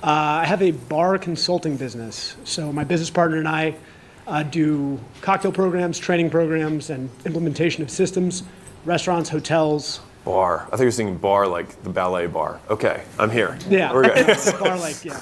I have a bar consulting business. So my business partner and I do cocktail programs, training programs, and implementation of systems, restaurants, hotels. Bar. I think you're thinking bar like the ballet bar. Okay, I'm here. Yeah, We're good. bar like, yeah.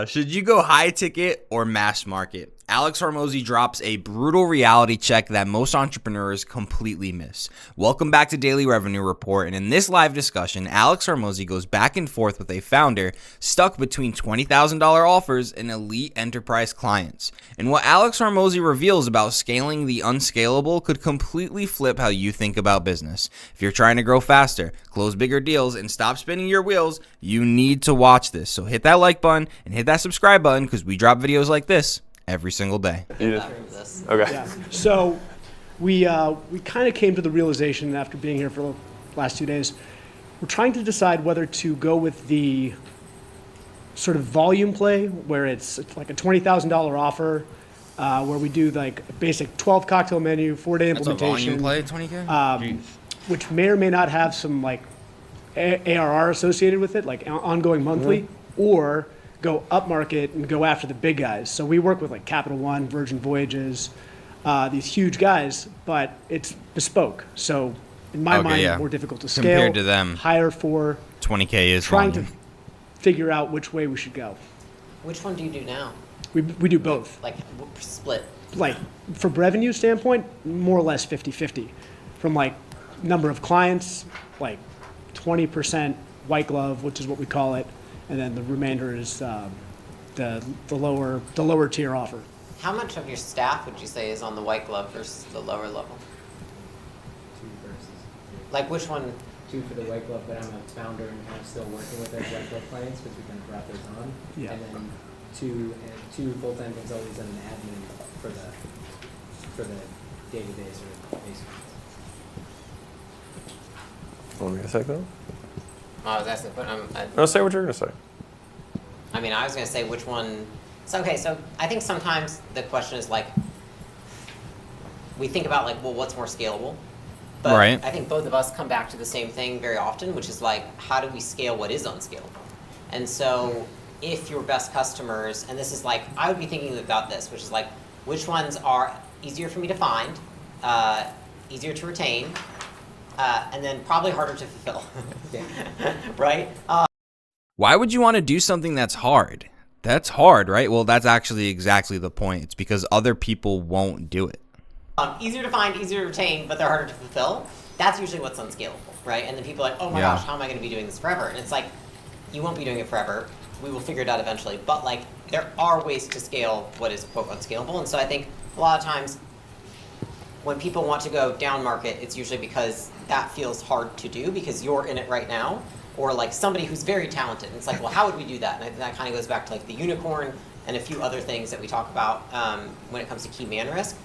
Should you go high ticket or mass market? Alex Hormozi drops a brutal reality check that most entrepreneurs completely miss. Welcome back to Daily Revenue Report, and in this live discussion, Alex Hormozi goes back and forth with a founder stuck between $20,000 offers and elite enterprise clients. And what Alex Hormozi reveals about scaling the unscalable could completely flip how you think about business. If you're trying to grow faster, close bigger deals, and stop spinning your wheels, you need to watch this. So hit that like button and hit that subscribe button because we drop videos like this every single day. Okay. Yeah. So we kind of came to the realization after being here for the last 2 days, we're trying to decide whether to go with the sort of volume play where it's like a $20,000 offer, where we do like a basic 12 cocktail menu, 4-day implementation. That's a volume play, 20K? Which may or may not have some like ARR associated with it, like ongoing monthly, or go up market and go after the big guys. So we work with like Capital One, Virgin Voyages, these huge guys, but it's bespoke. So in my mind, more difficult to scale. Compared to them, higher for 20K is trying volume. to figure out which way we should go. Which one do you do now? We do both. Like split? Like from revenue standpoint, more or less 50-50. From like number of clients, like 20% white glove, which is what we call it, and then the remainder is the lower tier offer. How much of your staff would you say is on the white glove versus the lower level? 2 versus 3. Like which one? 2 for the white glove, but I'm a founder and I'm still working with those white glove clients because we kind of brought those on. Yeah. And then two full-time consultants and an admin for the day-to-days or basic. Want me to take that? I was asking, but No, say what you're gonna say. I mean, I was going to say which one. So, okay, so I think sometimes the question is like, we think about like, well, what's more scalable? But Right. I think both of us come back to the same thing very often, which is like, how do we scale what is unscalable? And so if your best customers, and this is like, I would be thinking about this, which is like, which ones are easier for me to find, easier to retain, and then probably harder to fulfill, right? Why would you want to do something that's hard? That's hard, right? Well, that's actually exactly the point. It's because other people won't do it. Easier to find, easier to retain, but they're harder to fulfill. That's usually what's unscalable, right? And then people are like, oh my gosh, how am I going to be doing this forever? And it's like, you won't be doing it forever. We will figure it out eventually. But like, there are ways to scale what is quote unscalable. And so I think a lot of times when people want to go down market, it's usually because that feels hard to do because you're in it right now. Or like somebody who's very talented. And it's like, well, how would we do that? And I think that kind of goes back to like the unicorn and a few other things that we talk about when it comes to key man risk.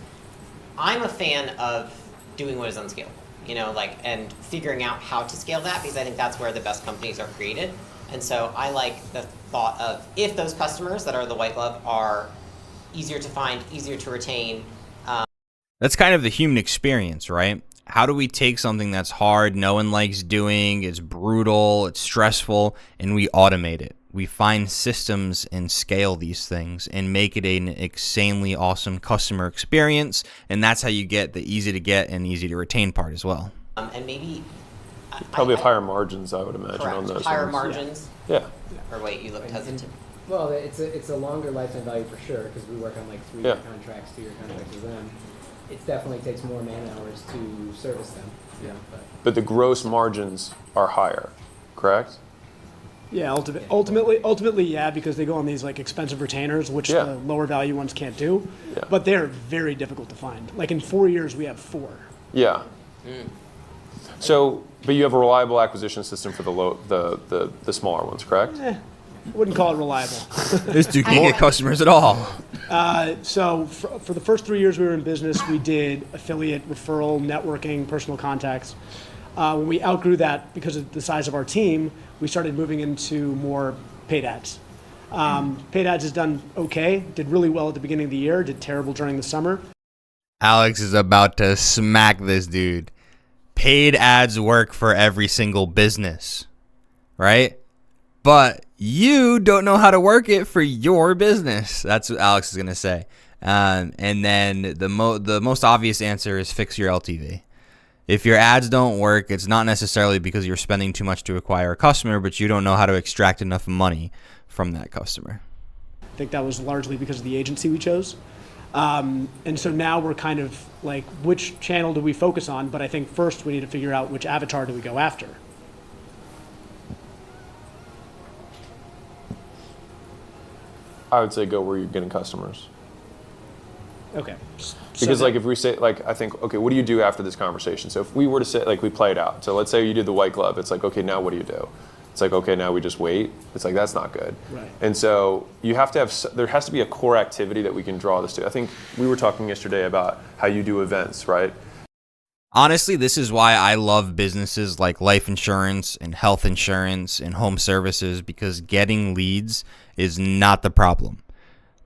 I'm a fan of doing what is unscalable, you know, like, and figuring out how to scale that because I think that's where the best companies are created. And so I like the thought of if those customers that are the white glove are easier to find, easier to retain. That's kind of the human experience, right? How do we take something that's hard, no one likes doing, it's brutal, it's stressful, and we automate it? We find systems and scale these things and make it an insanely awesome customer experience, and that's how you get the easy to get and easy to retain part as well. And maybe Probably have higher margins, I would imagine, correct, on those higher ones. margins. Yeah. Or wait, you looked hesitant. Well, it's a longer lifetime value for sure because we work on like 3-year contracts, 2-year contracts with them. It definitely takes more man hours to service them. Yeah. But the gross margins are higher, correct? Yeah, ultimately, yeah, because they go on these like expensive retainers, which the lower value ones can't do. Yeah. But they're very difficult to find. Like in 4 years, we have 4. Yeah. So, but you have a reliable acquisition system for the smaller ones, correct? I wouldn't call it reliable. This dude can't get customers at all. So for the first 3 years we were in business, we did affiliate, referral, networking, personal contacts. When we outgrew that because of the size of our team, we started moving into more paid ads. Paid ads has done okay, did really well at the beginning of the year, did terrible during the summer. Alex is about to smack this dude. Paid ads work for every single business, right? But you don't know how to work it for your business. That's what Alex is going to say. And then the most obvious answer is fix your LTV. If your ads don't work, it's not necessarily because you're spending too much to acquire a customer, but you don't know how to extract enough money from that customer. I think that was largely because of the agency we chose. And so now we're kind of like, which channel do we focus on? But I think first we need to figure out which avatar do we go after. I would say go where you're getting customers. Okay. Because like if we say, like, I think, okay, what do you do after this conversation? So if we were to say, like, we play it out. So let's say you did the white glove. It's like, okay, now what do you do? It's like, okay, now we just wait. It's like, that's not good. Right. And so you have to have, there has to be a core activity that we can draw this to. I think we were talking yesterday about how you do events, right? Honestly, this is why I love businesses like life insurance and health insurance and home services, because getting leads is not the problem.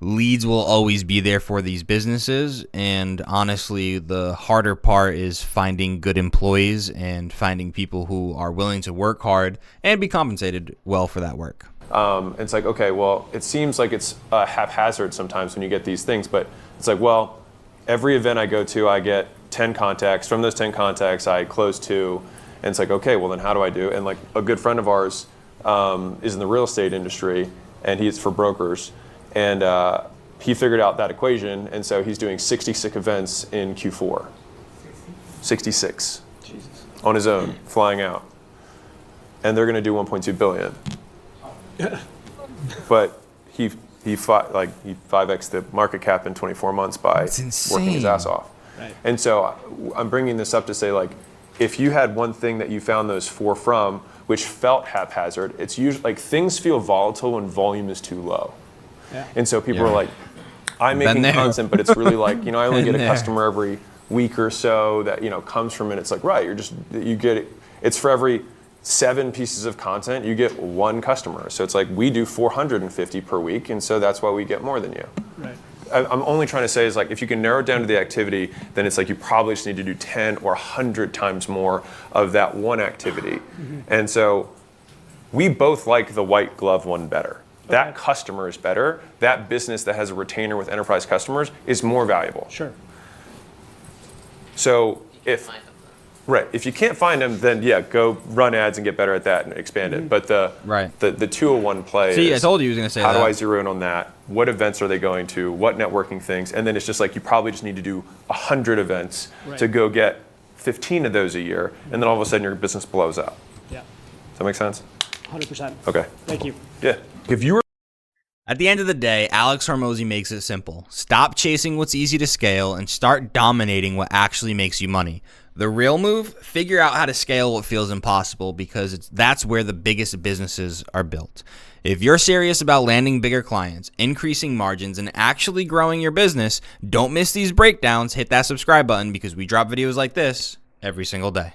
Leads will always be there for these businesses, and honestly, the harder part is finding good employees and finding people who are willing to work hard and be compensated well for that work. It's like, okay, well, it seems like it's haphazard sometimes when you get these things, but it's like, well, every event I go to, I get 10 contacts. From those 10 contacts, I close 2, and it's like, okay, well, then how do I do? And like a good friend of ours is in the real estate industry, and he's for brokers. And he figured out that equation, and so he's doing 66 events in Q4. 66. Jesus. On his own, flying out. And they're going to do 1.2 billion. But he 5x the market cap in 24 months by working his ass off. Right. And so I'm bringing this up to say, like, if you had one thing that you found those 4 from, which felt haphazard, it's usually like things feel volatile when volume is too low. Yeah. And so people are like, I'm making content, but it's really like, I only get a customer every week or so that, comes from it. It's like, right, you get it. It's for every 7 pieces of content, you get 1 customer. So it's like, we do 450 per week, and so that's why we get more than you. Right. I'm only trying to say is like, if you can narrow it down to the activity, then it's like you probably just need to do 10 or 100 times more of that one activity. Mm-hmm. And so we both like the white glove one better. That customer is better. That business that has a retainer with enterprise customers is more valuable. Sure. So if you can't find them, then yeah, go run ads and get better at that and expand it. But the 201 play See, is, I told you he was going to say how that. do I zero in on that? What events are they going to? What networking things? And then it's just like, you probably just need to do 100 events to go get 15 of those a year, and then all of a sudden your business blows up. Yeah. Does that make sense? 100%. Okay. Thank you. Yeah. If you were At the end of the day, Alex Hormozi makes it simple. Stop chasing what's easy to scale and start dominating what actually makes you money. The real move, figure out how to scale what feels impossible, because that's where the biggest businesses are built. If you're serious about landing bigger clients, increasing margins, and actually growing your business, don't miss these breakdowns. Hit that subscribe button, because we drop videos like this every single day.